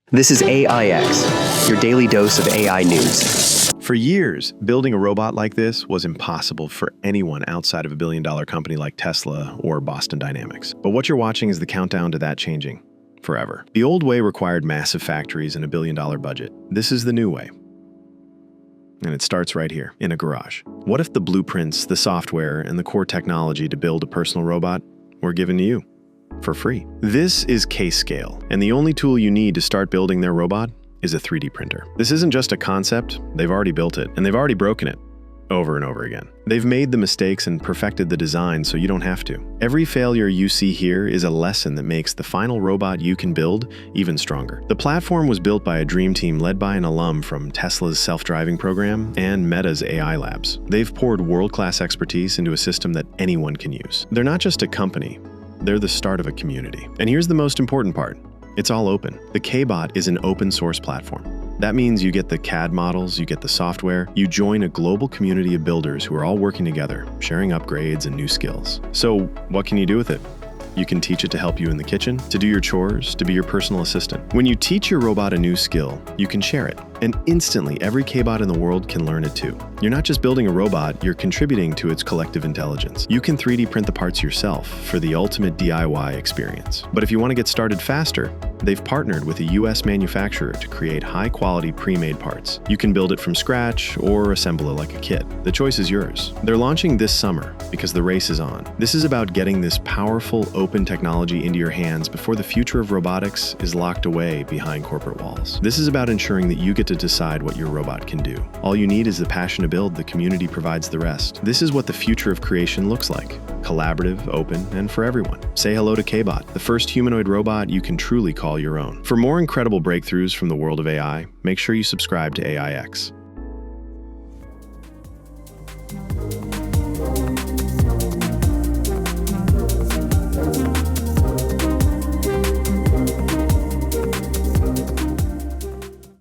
This is AIX, your daily dose of AI news. For years, building a robot like this was impossible for anyone outside of a billion-dollar company like Tesla or Boston Dynamics. But what you're watching is the countdown to that changing forever. The old way required massive factories and a billion-dollar budget. This is the new way. And it starts right here, in a garage. What if the blueprints, the software, and the core technology to build a personal robot were given to you for free? This is case scale, and the only tool you need to start building their robot is a 3D printer. This isn't just a concept, they've already built it, and they've already broken it over and over again. They've made the mistakes and perfected the design so you don't have to. Every failure you see here is a lesson that makes the final robot you can build even stronger. The platform was built by a dream team led by an alum from Tesla's self-driving program and Meta's AI labs. They've poured world-class expertise into a system that anyone can use. They're not just a company, they're the start of a community. And here's the most important part. It's all open. The K-Bot is an open source platform. That means you get the CAD models, you get the software, you join a global community of builders who are all working together, sharing upgrades and new skills. So what can you do with it? You can teach it to help you in the kitchen, to do your chores, to be your personal assistant. When you teach your robot a new skill, you can share it. And instantly, every K-Bot in the world can learn it too. You're not just building a robot, you're contributing to its collective intelligence. You can 3D print the parts yourself for the ultimate DIY experience. But if you want to get started faster, they've partnered with a US manufacturer to create high-quality pre-made parts. You can build it from scratch or assemble it like a kit. The choice is yours. They're launching this summer because the race is on. This is about getting this powerful, open technology into your hands before the future of robotics is locked away behind corporate walls. This is about ensuring that you get to decide what your robot can do. All you need is the passion to build, the community provides the rest. This is what the future of creation looks like. Collaborative, open, and for everyone. Say hello to K-Bot, the first humanoid robot you can truly call your own. For more incredible breakthroughs from the world of AI, make sure you subscribe to AIX.